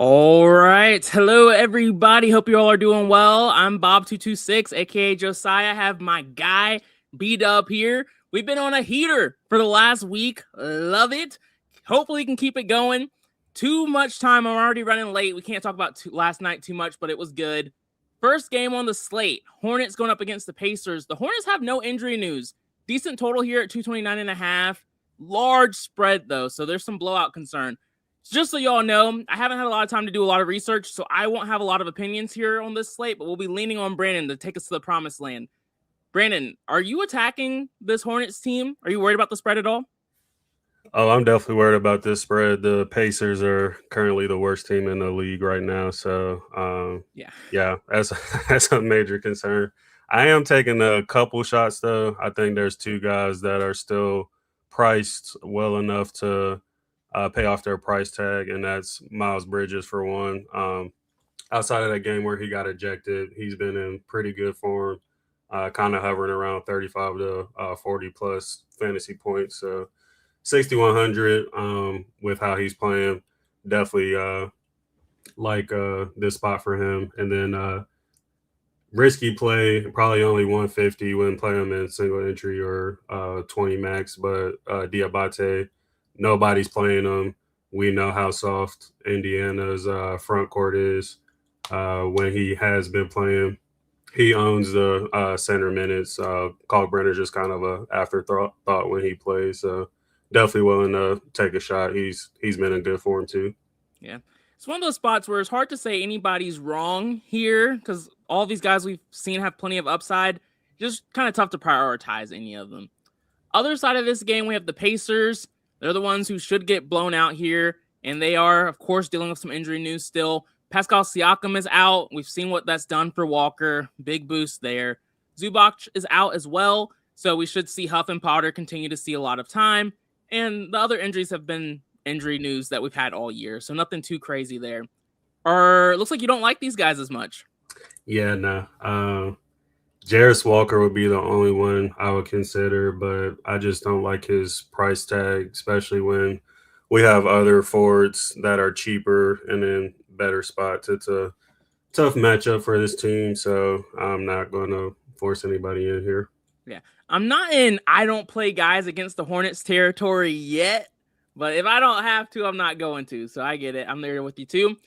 All right. Hello, everybody. Hope you all are doing well. I'm Bob226, aka Josiah. I have my guy B-Dub here. We've been on a heater for the last week. Love it. Hopefully, we can keep it going. Too much time. I'm already running late. We can't talk about last night too much, but it was good. First game on the slate. Hornets going up against the Pacers. The Hornets have no injury news. Decent total here at 229.5. Large spread, though, so there's some blowout concern. Just so y'all know, I haven't had a lot of time to do a lot of research, so I won't have a lot of opinions here on this slate, but we'll be leaning on Brandon to take us to the promised land. Brandon, are you attacking this Hornets team? Are you worried about the spread at all? Oh, I'm definitely worried about this spread. The Pacers are currently the worst team in the league right now. So, Yeah. yeah, that's that's a major concern. I am taking a couple shots though. I think there's two guys that are still priced well enough to pay off their price tag, and that's Miles Bridges for one. Outside of that game where he got ejected, he's been in pretty good form, kind of hovering around 35 to 40 plus fantasy points. So 6,100 with how he's playing. Definitely like this spot for him. And then risky play, probably only 150. Wouldn't play him in single entry or 20 max. But Diabate, nobody's playing him. We know how soft Indiana's front court is when he has been playing. He owns the center minutes. Kalkbrenner's just kind of a afterthought when he plays. So definitely willing to take a shot. He's been in good form too. Yeah. It's one of those spots where it's hard to say anybody's wrong here because all these guys we've seen have plenty of upside. Just kind of tough to prioritize any of them. Other side of this game, we have the Pacers. They're the ones who should get blown out here, and they are, of course, dealing with some injury news still. Pascal Siakam is out. We've seen what that's done for Walker. Big boost there. Zubac is out as well, so we should see Huff and Potter continue to see a lot of time. And the other injuries have been injury news that we've had all year, so nothing too crazy there. Looks like you don't like these guys as much. Yeah, no. Jarris Walker would be the only one I would consider, but I just don't like his price tag, especially when we have other forwards that are cheaper and in better spots. It's a tough matchup for this team, so I'm not going to force anybody in here. Yeah. I'm not in I don't play guys against the Hornets territory yet, but if I don't have to, I'm not going to. So I get it. I'm there with you too.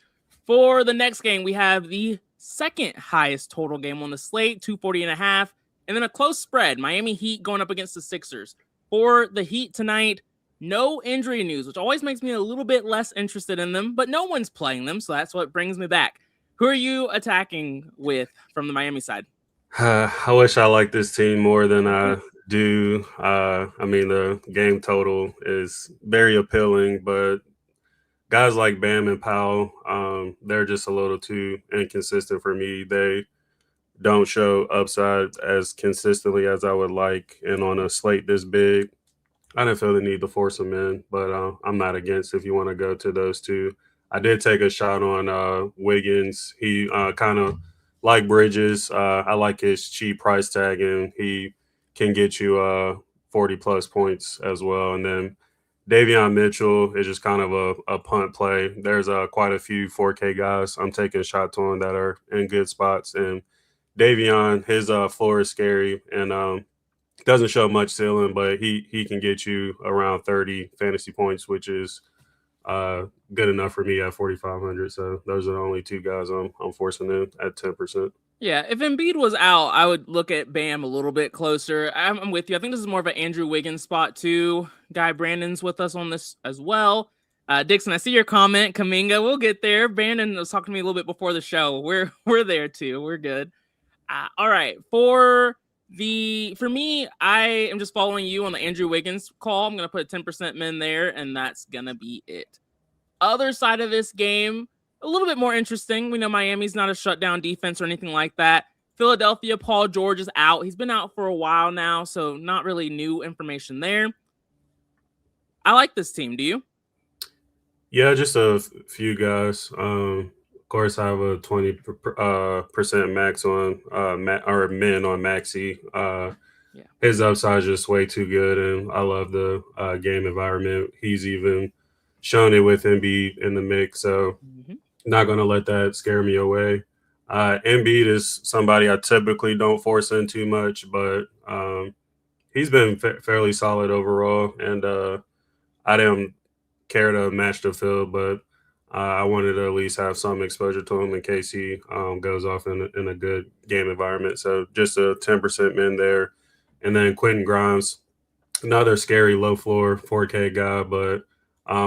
For the next game, we have the second highest total game on the slate, 240.5, and then a close spread. Miami Heat going up against the Sixers. For the Heat tonight, no injury news, which always makes me a little bit less interested in them, but no one's playing them, so that's what brings me back. Who are you attacking with from the Miami side? I wish I liked this team more than I do. I mean, the game total is very appealing, but guys like Bam and Powell, they're just a little too inconsistent for me. They don't show upside as consistently as I would like. And on a slate this big, I didn't feel the need to force them in, but I'm not against if you want to go to those two. I did take a shot on Wiggins. He kind of like Bridges. I like his cheap price tag, and he can get you 40 plus points as well. And then Davion Mitchell is just kind of a punt play. There's quite a few 4K guys I'm taking shots on that are in good spots. And Davion, his floor is scary and doesn't show much ceiling, but he can get you around 30 fantasy points, which is good enough for me at 4,500. So those are the only two guys I'm forcing in at 10%. Yeah, if Embiid was out, I would look at Bam a little bit closer. I'm with you. I think this is more of an Andrew Wiggins spot too. Guy Brandon's with us on this as well. Dixon, I see your comment. Kaminga, we'll get there. Brandon was talking to me a little bit before the show. We're there too. We're good. All right. For me, I am just following you on the Andrew Wiggins call. I'm gonna put 10% min there, and that's gonna be it. Other side of this game, a little bit more interesting. We know Miami's not a shutdown defense or anything like that. Philadelphia, Paul George is out. He's been out for a while now, so not really new information there. I like this team. Do you? Yeah, just a few guys. Of course, I have a 20% max on or min on Maxi. Yeah. His upside is just way too good, and I love the game environment. He's even shown it with Embiid in the mix. So Not going to let that scare me away. Embiid is somebody I typically don't force in too much, but he's been fairly solid overall, and I didn't care to match the field, but I wanted to at least have some exposure to him in case he goes off in a good game environment. So just a 10% min there. And then Quentin Grimes, another scary low floor 4K guy, but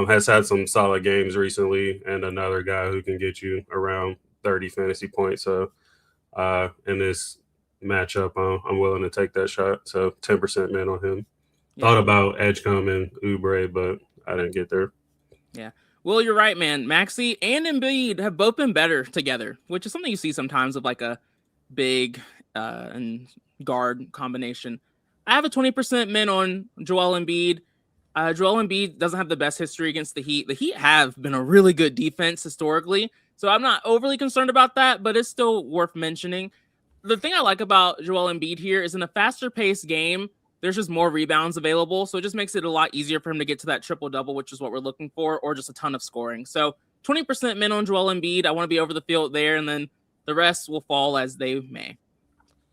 has had some solid games recently, and another guy who can get you around 30 fantasy points. So in this matchup, I'm willing to take that shot. So 10% min on him. Yeah. Thought about Edgecombe and Oubre, but I didn't get there. Yeah. Well, you're right, man. Maxey and Embiid have both been better together, which is something you see sometimes of like a big and guard combination. I have a 20% min on Joel Embiid. Joel Embiid doesn't have the best history against the Heat. The Heat have been a really good defense historically, so I'm not overly concerned about that, but it's still worth mentioning. The thing I like about Joel Embiid here is in a faster paced game, there's just more rebounds available. So it just makes it a lot easier for him to get to that triple double, which is what we're looking for, or just a ton of scoring. So 20% min on Joel Embiid. I want to be over the field there, and then the rest will fall as they may.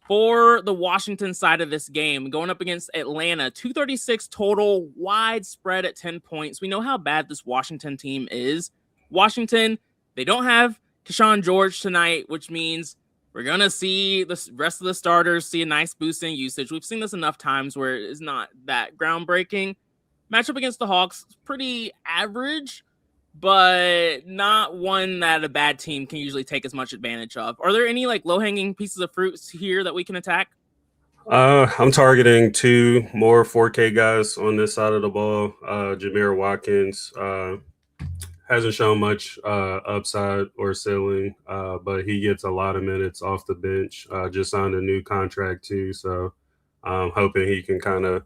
For the Washington side of this game, going up against Atlanta, 236 total, wide spread at 10 points. We know how bad this Washington team is. Washington, they don't have Keyshawn George tonight, which means we're going to see the rest of the starters see a nice boost in usage. We've seen this enough times where it's not that groundbreaking. Matchup against the Hawks, pretty average, but not one that a bad team can usually take as much advantage of. Are there any like low-hanging pieces of fruits here that we can attack? I'm targeting two more 4K guys on this side of the ball. Jameer Watkins hasn't shown much upside or ceiling, but he gets a lot of minutes off the bench. Just signed a new contract too, so I'm hoping he can kind of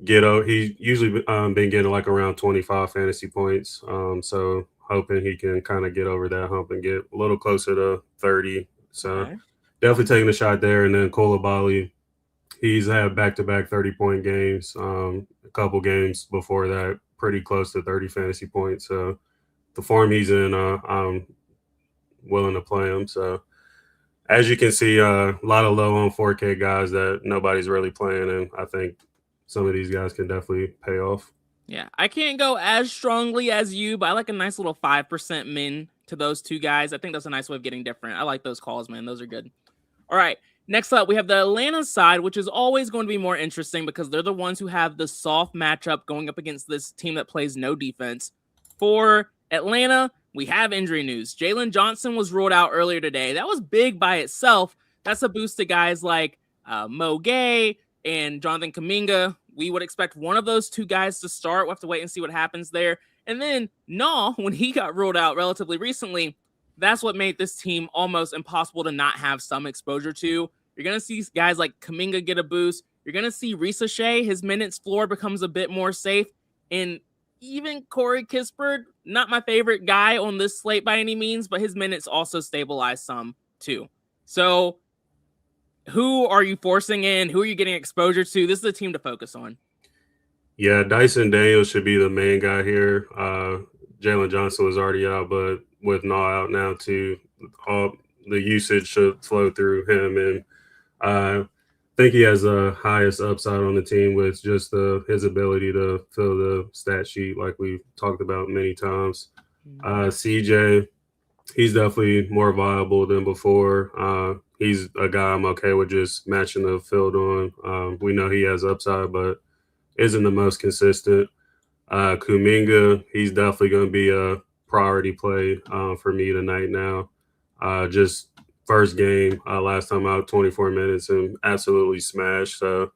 get out. He's usually been getting like around 25 fantasy points, so hoping he can kind of get over that hump and get a little closer to 30. So Okay. definitely taking a shot there. And then Koulibaly, he's had back-to-back 30-point games. A couple games before that, pretty close to 30 fantasy points. So the form he's in, I'm willing to play him. So as you can see, a lot of low on 4K guys that nobody's really playing, and I think some of these guys can definitely pay off. Yeah, I can't go as strongly as you, but I like a nice little 5% min to those two guys. I think that's a nice way of getting different. I like those calls, man. Those are good. All right. Next up, we have the Atlanta side, which is always going to be more interesting because they're the ones who have the soft matchup going up against this team that plays no defense. For Atlanta, we have injury news. Jalen Johnson was ruled out earlier today. That was big by itself. That's a boost to guys like Mo Gay and Jonathan Kuminga. We would expect one of those two guys to start. We'll have to wait and see what happens there. And then when he got ruled out relatively recently, that's what made this team almost impossible to not have some exposure to. You're going to see guys like Kuminga get a boost. You're going to see Shea, his minutes floor becomes a bit more safe. And even Corey Kispert, not my favorite guy on this slate by any means, but his minutes also stabilize some too. So who are you forcing in? Who are you getting exposure to? This is a team to focus on. Yeah, Dyson Daniels should be the main guy here. Jalen Johnson was already out, but with Naw out now too, all the usage should flow through him. And I think he has the highest upside on the team with just his ability to fill the stat sheet like we've talked about many times. CJ, he's definitely more viable than before. He's a guy I'm okay with just matching the field on. We know he has upside, but isn't the most consistent. Kuminga, he's definitely going to be a priority play for me tonight now. Just first game, last time out, 24 minutes and absolutely smashed. So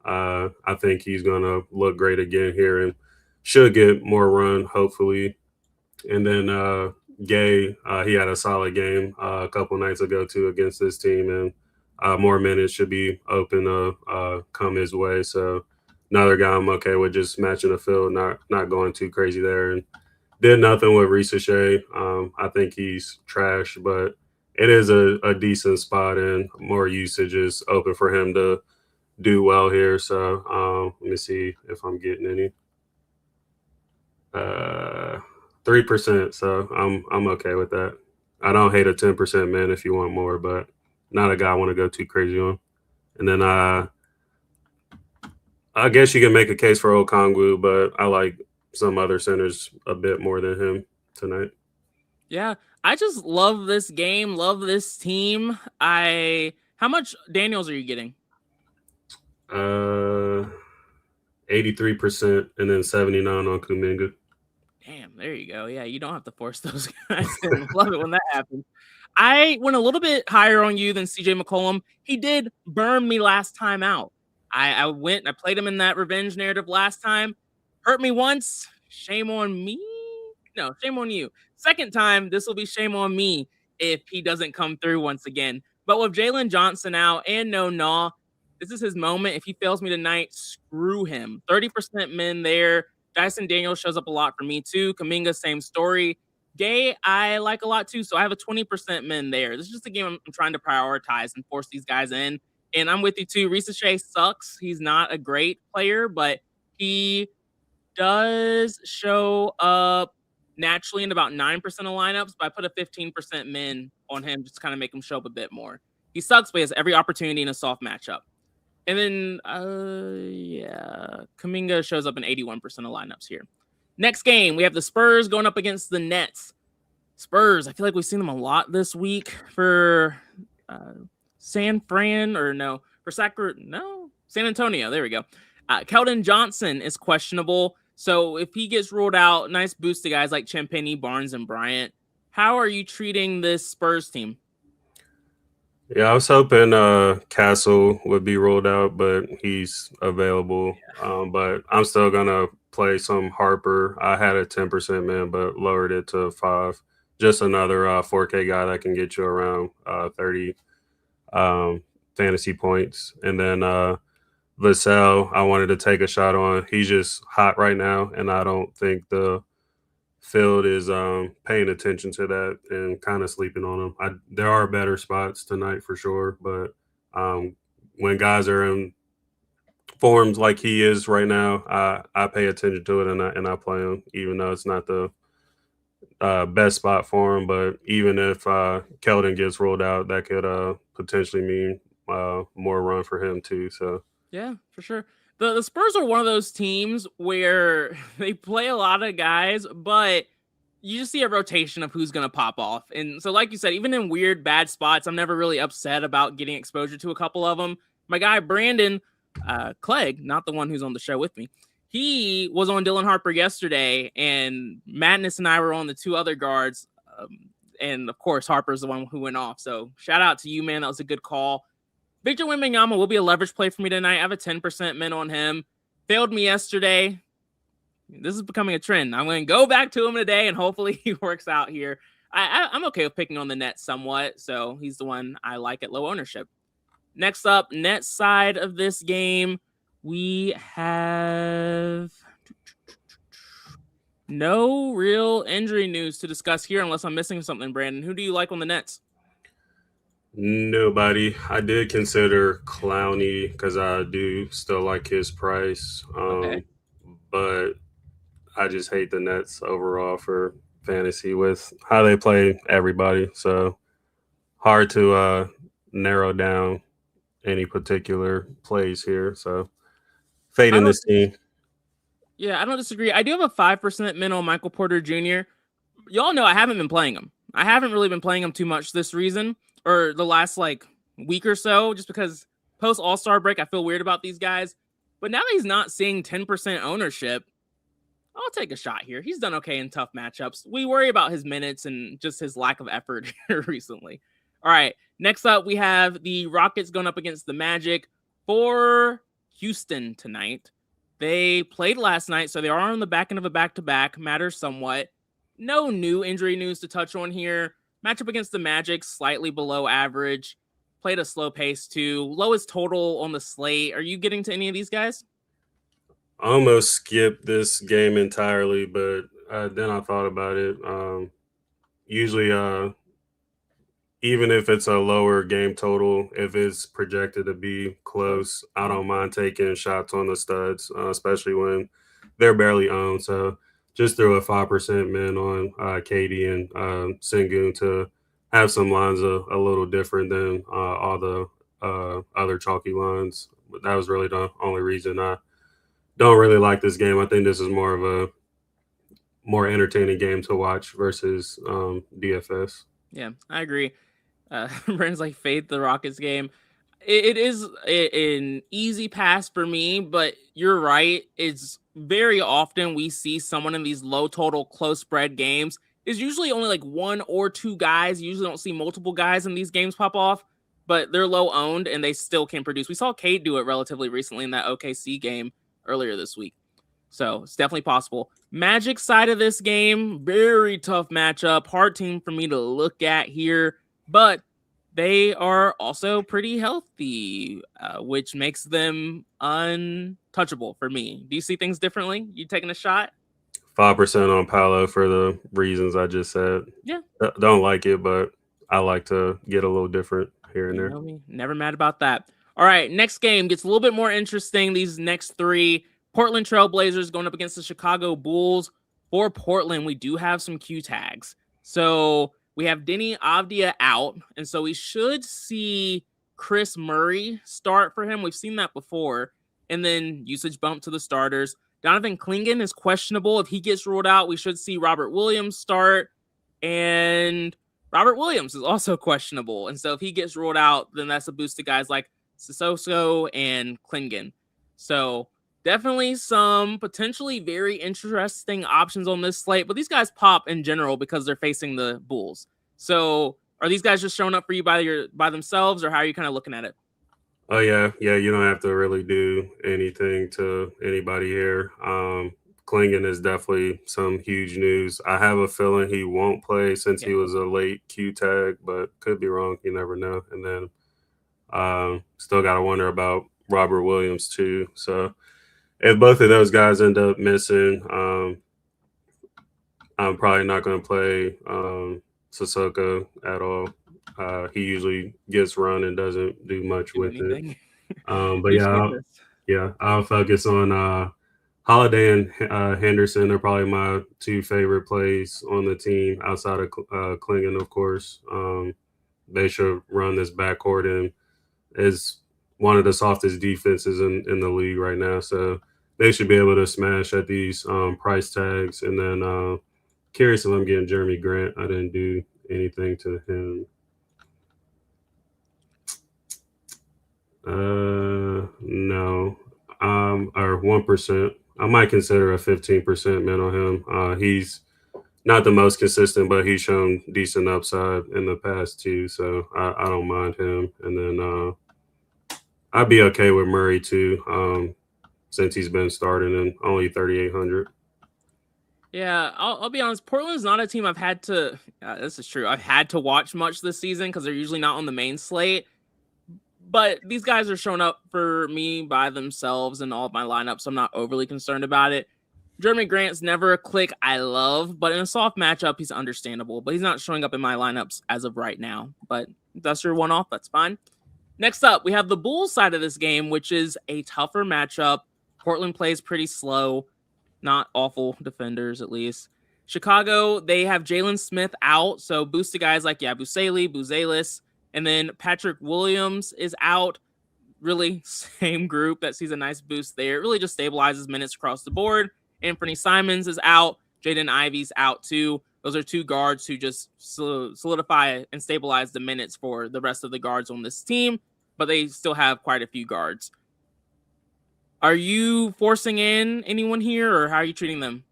I think he's going to look great again here and should get more run, hopefully. And then Gay, he had a solid game a couple nights ago too against this team, and more minutes should be open to come his way. So another guy I'm okay with just matching the field, not going too crazy there. And did nothing with Shea. I think he's trash, but it is a decent spot and more usage is open for him to do well here. So let me see if I'm getting any. 3%. So I'm okay with that. I don't hate a 10% man if you want more, but not a guy I want to go too crazy on. And then I guess you can make a case for Okongwu, but I like some other centers a bit more than him tonight. Yeah, I just love this game, love this team. How much Daniels are you getting? 83% and then 79 on Kuminga. Damn, there you go. Yeah, you don't have to force those guys in. Love it when that happens. I went a little bit higher on you than CJ McCollum. He did burn me last time out. I played him in that revenge narrative last time. Hurt me once. Shame on me. No, shame on you. Second time, this will be shame on me if he doesn't come through once again. But with Jalen Johnson out and no Naw, this is his moment. If he fails me tonight, screw him. 30% men there. Dyson Daniels shows up a lot for me too. Kaminga, same story. Gay, I like a lot too. So I have a 20% men there. This is just a game I'm trying to prioritize and force these guys in. And I'm with you too. Risa Shea sucks. He's not a great player, but he does show up naturally in about 9% of lineups. But I put a 15% min on him just to kind of make him show up a bit more. He sucks, but he has every opportunity in a soft matchup. And then, Kuminga shows up in 81% of lineups here. Next game, we have the Spurs going up against the Nets. Spurs, I feel like we've seen them a lot this week for San Antonio. There we go. Keldon Johnson is questionable. So if he gets ruled out, nice boost to guys like Champagny, Barnes, and Bryant. How are you treating this Spurs team? Yeah, I was hoping Castle would be rolled out, but he's available. But I'm still gonna play some Harper. I had a 10% man, but lowered it to 5. Just another 4K guy that can get you around 30 fantasy points. And then Vassell, I wanted to take a shot on. He's just hot right now, and I don't think the field is paying attention to that and kind of sleeping on him. There are better spots tonight for sure, but when guys are in forms like he is right now, I pay attention to it and I play him, even though it's not the best spot for him. But even if Keldon gets rolled out, that could potentially mean more run for him too. So yeah, for sure. The Spurs are one of those teams where they play a lot of guys, but you just see a rotation of who's going to pop off. And so, like you said, even in weird, bad spots, I'm never really upset about getting exposure to a couple of them. My guy, Brandon Clegg, not the one who's on the show with me, he was on Dylan Harper yesterday, and Madness and I were on the two other guards. And, of course, Harper's the one who went off. So, shout out to you, man. That was a good call. Victor Wembanyama will be a leverage play for me tonight. I have a 10% min on him. Failed me yesterday. This is becoming a trend. I'm going to go back to him today, and hopefully he works out here. I'm okay with picking on the Nets somewhat, so he's the one I like at low ownership. Next up, Nets side of this game, we have no real injury news to discuss here unless I'm missing something, Brandon. Who do you like on the Nets? nobody. I did consider Clowney because I do still like his price, Okay. but I just hate the Nets overall for fantasy with how they play everybody. So hard to narrow down any particular plays here. So I fading don't this team. Yeah, I don't disagree. I do have a 5% min on Michael Porter Jr. Y'all know I haven't been playing him. I haven't really been playing him too much this reason or the last week or so, just because post All-Star break, I feel weird about these guys. But now that he's not seeing 10% ownership, I'll take a shot here. He's done okay in tough matchups. We worry about his minutes and just his lack of effort recently. All right. Next up, we have the Rockets going up against the Magic for Houston tonight. They played last night, so they are on the back end of a back-to-back. Matters somewhat. No new injury news to touch on here. Matchup against the Magic, slightly below average. Played a slow pace too. Lowest total on the slate. Are you getting to any of these guys? I almost skipped this game entirely, but then I thought about it. Usually, even if it's a lower game total, if it's projected to be close, I don't mind taking shots on the studs, especially when they're barely owned. So just threw a 5% min on Katie and Sengun to have some lines a little different than all the other chalky lines. But that was really the only reason I don't really like this game. I think this is more of a more entertaining game to watch versus DFS. Yeah, I agree. Brandon's like fade the Rockets game. It is an easy pass for me, but you're right. It's very often we see someone in these low total, close spread games. Is usually only like one or two guys. You usually don't see multiple guys in these games pop off, but they're low owned and they still can produce. We saw Kate do it relatively recently in that OKC game earlier this week. So it's definitely possible. Magic side of this game, very tough matchup. Hard team for me to look at here, but they are also pretty healthy, which makes them untouchable for me. Do you see things differently? You taking a shot? 5% on Paolo for the reasons I just said. Yeah. Don't like it, but I like to get a little different here and You there. know me, never mad about that. All right, next game gets a little bit more interesting. These next three, Portland Trailblazers going up against the Chicago Bulls. For Portland, we do have some Q tags. So we have Denny Avdia out, and so we should see Chris Murray start for him. We've seen that before. And then usage bump to the starters. Donovan Clingan is questionable. If he gets ruled out, we should see Robert Williams start. And Robert Williams is also questionable. And so if he gets ruled out, then that's a boost to guys like Sissoko and Klingon. So definitely some potentially very interesting options on this slate. But these guys pop in general because they're facing the Bulls. So are these guys just showing up for you by themselves, or how are you kind of looking at it? Oh yeah. You don't have to really do anything to anybody here. Klingon is definitely some huge news. I have a feeling he won't play since he was a late Q tag, but could be wrong. You never know. And then still got to wonder about Robert Williams too. So if both of those guys end up missing, I'm probably not going to play Sissoko at all. He usually gets run and doesn't do much with it. But I'll focus on Holiday and Henderson are probably my two favorite plays on the team outside of Klingon, of course. They should run this backcourt and is one of the softest defenses in the league right now. So they should be able to smash at these price tags. And then curious if I'm getting Jeremy Grant. I didn't do anything to him. No. Or 1%. I might consider a 15% min on him. He's not the most consistent, but he's shown decent upside in the past too, so I don't mind him. And then I'd be okay with Murray too, since he's been starting and only 3,800. Yeah, I'll be honest. Portland's not a team I've had to. This is true. I've had to watch much this season because they're usually not on the main slate. But these guys are showing up for me by themselves in all of my lineups, so I'm not overly concerned about it. Jeremy Grant's never a click I love, but in a soft matchup, he's understandable. But he's not showing up in my lineups as of right now. But that's your one-off. That's fine. Next up, we have the Bulls side of this game, which is a tougher matchup. Portland plays pretty slow. Not awful defenders, at least. Chicago, they have Jalen Smith out, so boost to guys like Yabusele, Buzelis. And then Patrick Williams is out. Really, same group that sees a nice boost there. It really just stabilizes minutes across the board. Anthony Simons is out. Jaden Ivey's out too. Those are two guards who just solidify and stabilize the minutes for the rest of the guards on this team, but they still have quite a few guards. Are you forcing in anyone here, or how are you treating them?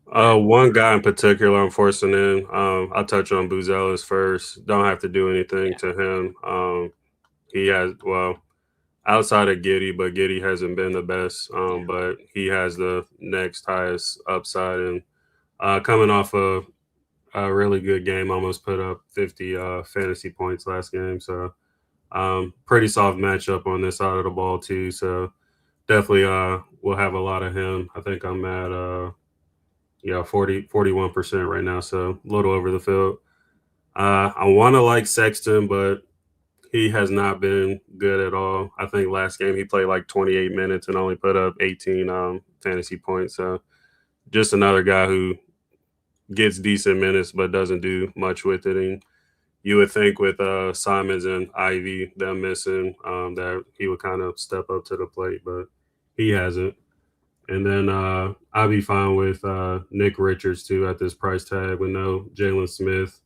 One guy in particular I'm forcing in. I'll touch on Buzelis first. Don't have to do anything to him. He has, outside of Giddy, but Giddy hasn't been the best. But he has the next highest upside. And coming off a really good game, almost put up 50 fantasy points last game. So pretty soft matchup on this side of the ball too. So definitely we'll have a lot of him. I think I'm at 41% right now, so a little over the field. I want to like Sexton, but he has not been good at all. I think last game he played like 28 minutes and only put up 18 fantasy points. So just another guy who gets decent minutes but doesn't do much with it. And you would think with Simons and Ivy, them missing, that he would kind of step up to the plate, but he hasn't. And then I'd be fine with Nick Richards, too, at this price tag with no Jalen Smith.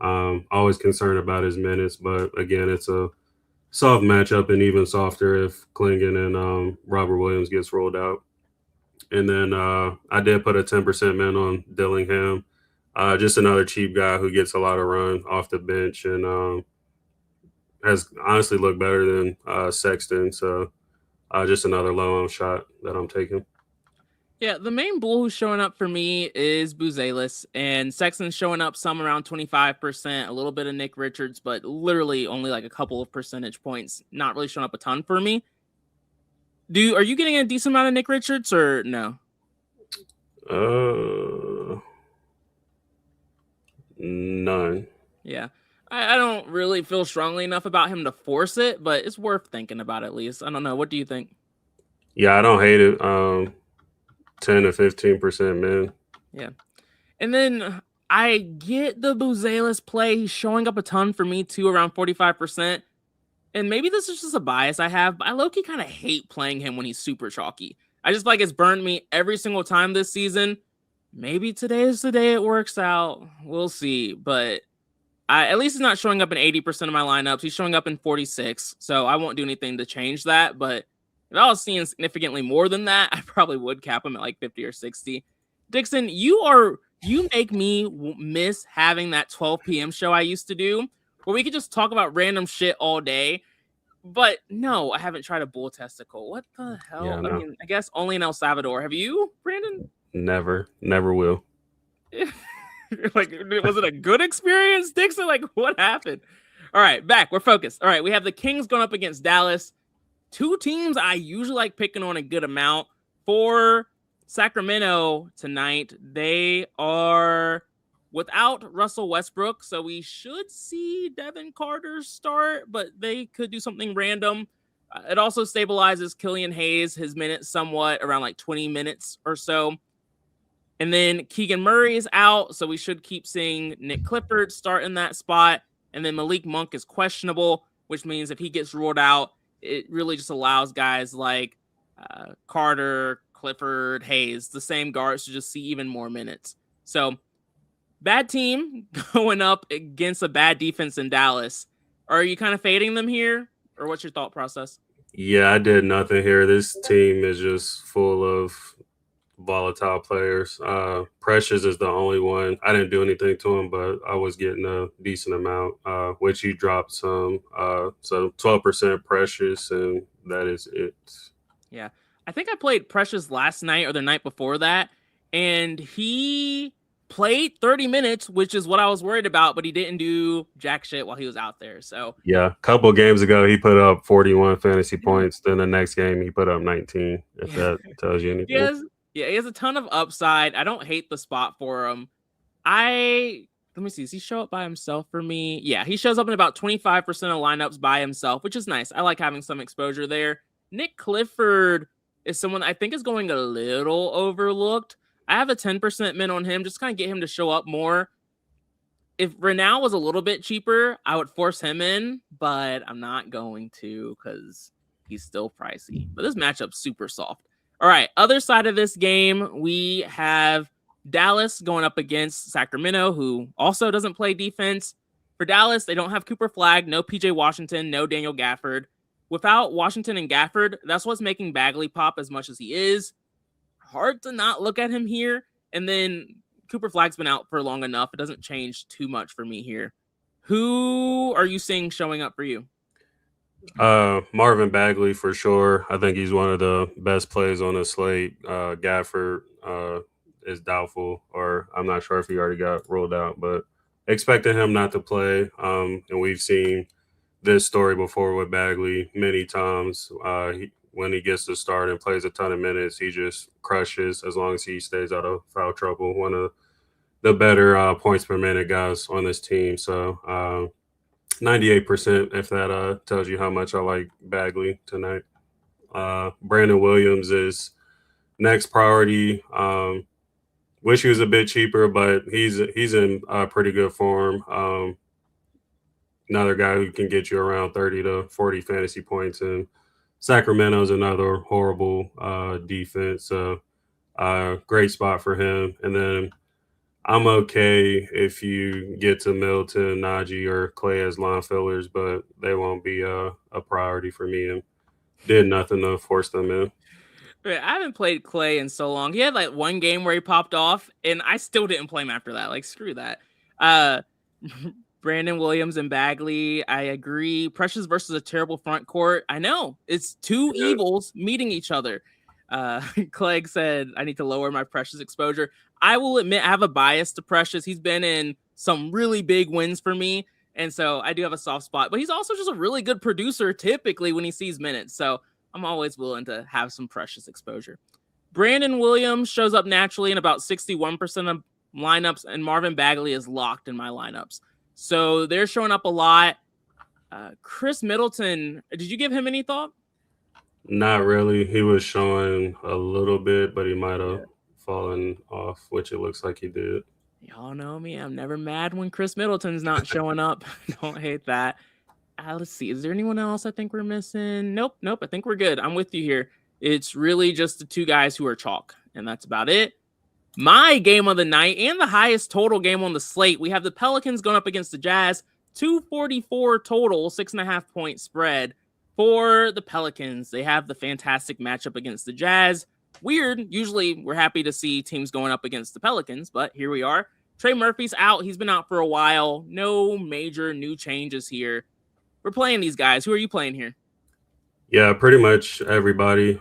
Always concerned about his minutes, but, again, it's a soft matchup and even softer if Klingon and Robert Williams gets rolled out. And then I did put a 10% min on Dillingham. Just another cheap guy who gets a lot of run off the bench and has honestly looked better than Sexton. So just another low-owned shot that I'm taking. Yeah, the main bull who's showing up for me is Buzelis, and Sexton's showing up some around 25%, a little bit of Nick Richards, but literally only like a couple of percentage points, not really showing up a ton for me. Are you getting a decent amount of Nick Richards or no? None. Yeah. I don't really feel strongly enough about him to force it, but it's worth thinking about at least. I don't know. What do you think? Yeah, I don't hate it. 10 to 15% min. Yeah. And then I get the Buzelis play. He's showing up a ton for me too, around 45%. And maybe this is just a bias I have, but I low-key kind of hate playing him when he's super chalky. I just like it's burned me every single time this season. Maybe today is the day it works out. We'll see. But at least he's not showing up in 80% of my lineups. He's showing up in 46. So I won't do anything to change that. But if I was seeing significantly more than that, I probably would cap him at like 50 or 60. Dixon, you make me miss having that 12 p.m. show I used to do where we could just talk about random shit all day. But no, I haven't tried a bull testicle. What the hell? Yeah, no. I mean, I guess only in El Salvador. Have you, Brandon? Never will. Like, was it a good experience, Dixon? Like, what happened? All right, back. We're focused. All right, we have the Kings going up against Dallas. Two teams I usually like picking on a good amount. For Sacramento tonight, they are without Russell Westbrook, so we should see Devin Carter start, but they could do something random. It also stabilizes Killian Hayes, his minutes somewhat, around like 20 minutes or so. And then Keegan Murray is out, so we should keep seeing Nick Clifford start in that spot. And then Malik Monk is questionable, which means if he gets ruled out, it really just allows guys like Carter, Clifford, Hayes, the same guards, to just see even more minutes. So, bad team going up against a bad defense in Dallas. Are you kind of fading them here, or what's your thought process? Yeah, I did nothing here. This team is just full of volatile players. Precious is the only one. I didn't do anything to him, but I was getting a decent amount, which you dropped some. So 12% Precious, and that is it. Yeah. I think I played Precious last night or the night before that, and he played 30 minutes, which is what I was worried about, but he didn't do jack shit while he was out there. So yeah, a couple of games ago, he put up 41 fantasy points. Then the next game, he put up 19, if that tells you anything. He has a ton of upside. I don't hate the spot for him. Let me see. Does he show up by himself for me? Yeah, he shows up in about 25% of lineups by himself, which is nice. I like having some exposure there. Nick Clifford is someone I think is going a little overlooked. I have a 10% min on him, just kind of get him to show up more. If Renal was a little bit cheaper, I would force him in, but I'm not going to because he's still pricey. But this matchup's super soft. All right, other side of this game, we have Dallas going up against Sacramento, who also doesn't play defense. For Dallas, they don't have Cooper Flagg, no PJ Washington, no Daniel Gafford. Without Washington and Gafford, that's what's making Bagley pop as much as he is. Hard to not look at him here. And then Cooper Flagg's been out for long enough. It doesn't change too much for me here. Who are you seeing showing up for you? Marvin Bagley for sure. I think he's one of the best plays on the slate. Gafford is doubtful, or I'm not sure if he already got rolled out, but expecting him not to play. And we've seen this story before with Bagley many times. When he gets to start and plays a ton of minutes, he just crushes as long as he stays out of foul trouble. One of the better points per minute guys on this team. So 98%, if that tells you how much I like Bagley tonight. Brandon Williams is next priority. Wish he was a bit cheaper, but he's in pretty good form. Another guy who can get you around 30 to 40 fantasy points, and Sacramento's another horrible defense. So great spot for him. And then I'm okay if you get to Middleton, Najee, or Clay as line fillers, but they won't be a priority for me, and did nothing to force them in. I haven't played Clay in so long. He had like one game where he popped off, and I still didn't play him after that. Like, screw that. Uh, Brandon Williams and Bagley, I agree. Precious versus a terrible front court. I know. It's two evils meeting each other. Clegg said, I need to lower my Precious exposure. I will admit I have a bias to Precious. He's been in some really big wins for me, and so I do have a soft spot. But he's also just a really good producer typically when he sees minutes. So I'm always willing to have some Precious exposure. Brandon Williams shows up naturally in about 61% of lineups, and Marvin Bagley is locked in my lineups. So they're showing up a lot. Chris Middleton, did you give him any thought? Not really. He was showing a little bit, but he might have fallen off, which it looks like he did. Y'all know me. I'm never mad when Chris Middleton's not showing up. Don't hate that. Let's see. Is there anyone else I think we're missing? Nope. I think we're good. I'm with you here. It's really just the two guys who are chalk, and that's about it. My game of the night and the highest total game on the slate. We have the Pelicans going up against the Jazz. 244 total, 6.5 point spread for the Pelicans. They have the fantastic matchup against the Jazz. Weird. Usually we're happy to see teams going up against the Pelicans, but here we are. Trey Murphy's out. He's been out for a while. No major new changes here. We're playing these guys. Who are you playing here? Yeah, pretty much everybody.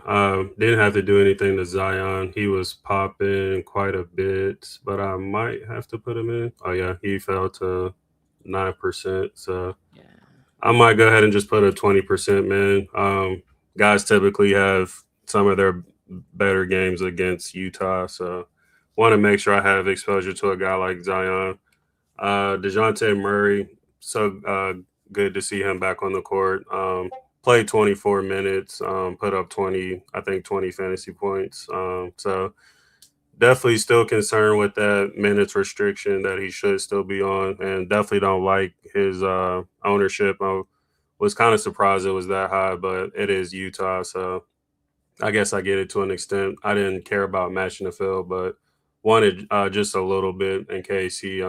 Didn't have to do anything to Zion. He was popping quite a bit, but I might have to put him in. Oh yeah, he fell to 9%. So Yeah. I might go ahead and just put a 20% man. Guys typically have some of their better games against Utah, so want to make sure I have exposure to a guy like Zion. DeJounte Murray, so good to see him back on the court. Played 24 minutes, put up 20 fantasy points. So definitely still concerned with that minutes restriction that he should still be on, and definitely don't like his ownership. I was kind of surprised it was that high, but it is Utah, so I guess I get it to an extent. I didn't care about matching the field, but wanted just a little bit in case he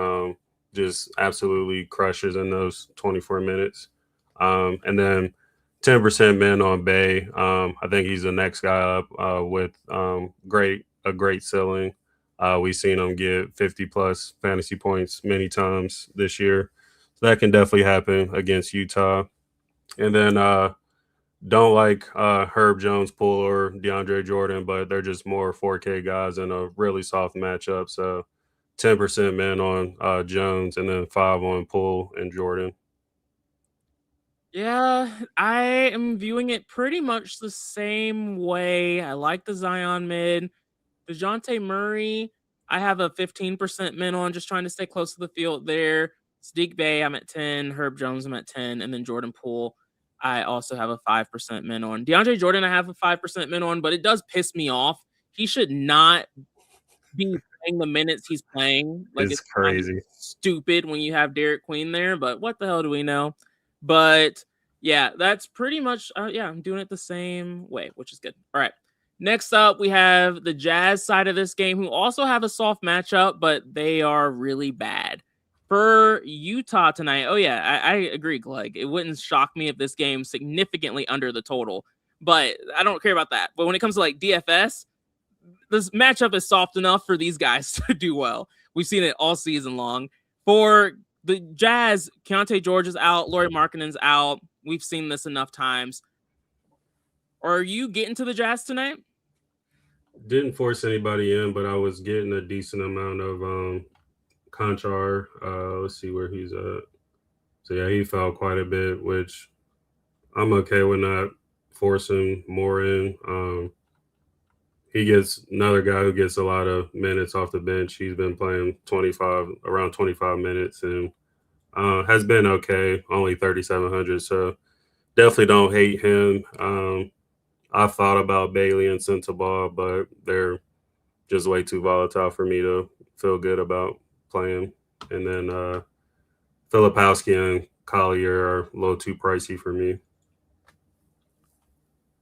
just absolutely crushes in those 24 minutes. And then 10% men on Bay. I think he's the next guy up with a great ceiling. We've seen him get 50 plus fantasy points many times this year. So that can definitely happen against Utah. And then don't like Herb Jones, Poole, or DeAndre Jordan, but they're just more 4K guys in a really soft matchup. So 10% men on Jones, and then 5 on Poole and Jordan. Yeah, I am viewing it pretty much the same way. I like the Zion mid. DeJounte Murray, I have a 15% min on, just trying to stay close to the field there. Sadiq Bey, I'm at 10. Herb Jones, I'm at 10. And then Jordan Poole, I also have a 5% min on. DeAndre Jordan, I have a 5% min on, but it does piss me off. He should not be playing the minutes he's playing. Like, It's it's kind of crazy. stupid when you have Derek Queen there, but what the hell do we know? But yeah, that's pretty much, I'm doing it the same way, which is good. All right. Next up, we have the Jazz side of this game, who also have a soft matchup, but they are really bad. For Utah tonight, I agree, Clegg. It wouldn't shock me if this game significantly under the total, but I don't care about that. But when it comes to like DFS, this matchup is soft enough for these guys to do well. We've seen it all season long. For the Jazz, Keontae George is out, Lauri Markkanen's out. We've seen this enough times. Are you getting to the Jazz tonight? Didn't force anybody in, but I was getting a decent amount of Conchar. Let's see where he's at. So yeah, he fell quite a bit, which I'm okay with not forcing more in. He gets another guy who gets a lot of minutes off the bench. He's been playing around 25 minutes, and has been okay, only 3,700. So definitely don't hate him. I thought about Bailey and Sensabaugh, but they're just way too volatile for me to feel good about playing. And then Filipowski and Collier are a little too pricey for me.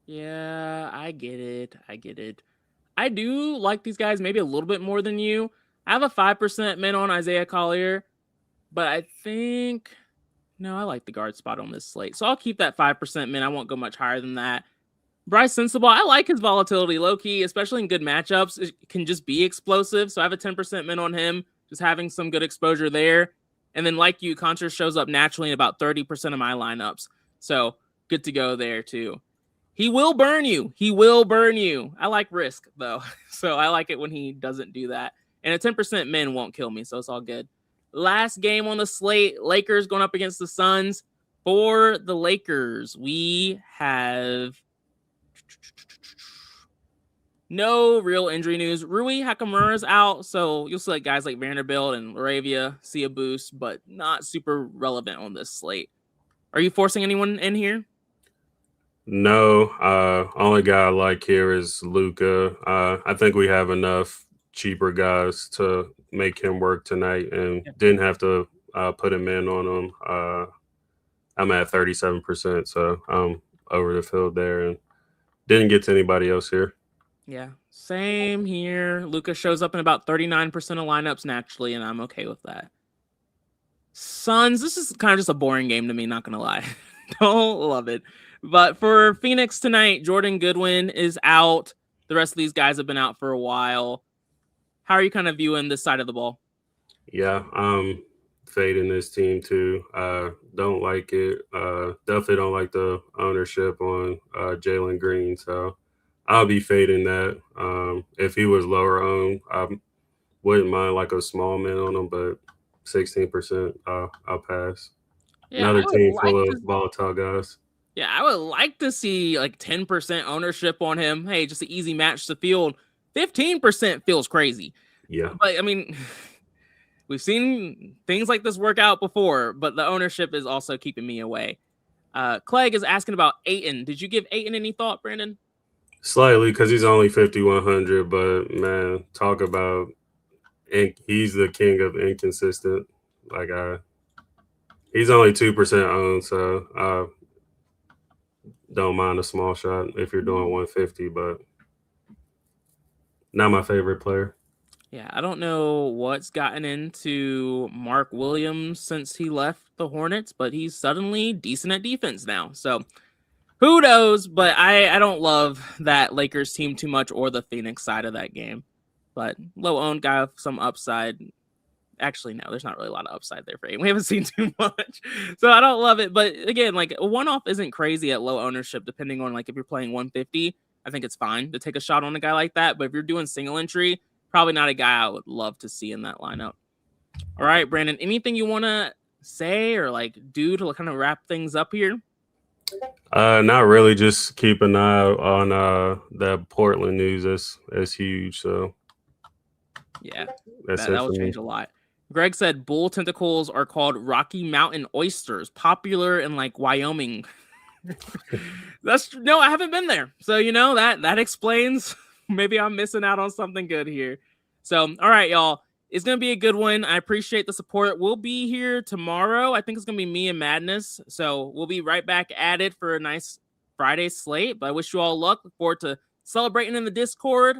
Yeah, I get it. I do like these guys maybe a little bit more than you. I have a 5% min on Isaiah Collier, but I think no, I like the guard spot on this slate. So I'll keep that 5% min. I won't go much higher than that. Bryce Sensabaugh, I like his volatility low key, especially in good matchups. It can just be explosive. So I have a 10% min on him, just having some good exposure there. And then, like you, Contra shows up naturally in about 30% of my lineups. So good to go there too. He will burn you. I like risk though. So I like it when he doesn't do that. And a 10% min won't kill me. So it's all good. Last game on the slate, Lakers going up against the Suns. For the Lakers, we have no real injury news. Rui Hachimura's out, so you'll see like guys like Vanderbilt and Laravia see a boost, but not super relevant on this slate. Are you forcing anyone in here? No, only guy I like here is Luka. I think we have enough cheaper guys to make him work tonight, and didn't have to put him in on him. I'm at 37%, so I'm over the field there, and didn't get to anybody else here. Yeah, same here. Luka shows up in about 39% of lineups naturally, and I'm okay with that. Suns, this is kind of just a boring game to me, not gonna lie. Don't love it. But for Phoenix tonight, Jordan Goodwin is out. The rest of these guys have been out for a while. How are you kind of viewing this side of the ball? Yeah, I'm fading this team too. Don't like it. Definitely don't like the ownership on Jalen Green. So I'll be fading that. If he was lower owned, I wouldn't mind like a small man on him, but 16%, I'll pass. Yeah, Another team full of volatile guys. Yeah, I would like to see like 10% ownership on him. Hey, just an easy match to field. 15% feels crazy. Yeah. But I mean, we've seen things like this work out before, but the ownership is also keeping me away. Clegg is asking about Ayton. Did you give Ayton any thought, Brandon? Slightly, because he's only 5,100, but man, talk about he's the king of inconsistent. Like he's only 2% owned, so don't mind a small shot if you're doing 150, but not my favorite player. Yeah, I don't know what's gotten into Mark Williams since he left the Hornets, but he's suddenly decent at defense now. So who knows? But I don't love that Lakers team too much or the Phoenix side of that game. But low owned guy with some upside. Actually, no, there's not really a lot of upside there for him. We haven't seen too much. So I don't love it. But again, like a one-off isn't crazy at low ownership, depending on like if you're playing 150. I think it's fine to take a shot on a guy like that. But if you're doing single entry, probably not a guy I would love to see in that lineup. All right, Brandon, anything you want to say or like do to kind of wrap things up here? Not really. Just keep an eye on that Portland news. That's huge. So yeah, that will change a lot. Greg said bull tentacles are called Rocky Mountain oysters, popular in like Wyoming. No, I haven't been there. So, you know, that explains. Maybe I'm missing out on something good here. So, all right, y'all. It's going to be a good one. I appreciate the support. We'll be here tomorrow. I think it's going to be me and Madness. So we'll be right back at it for a nice Friday slate. But I wish you all luck. Look forward to celebrating in the Discord.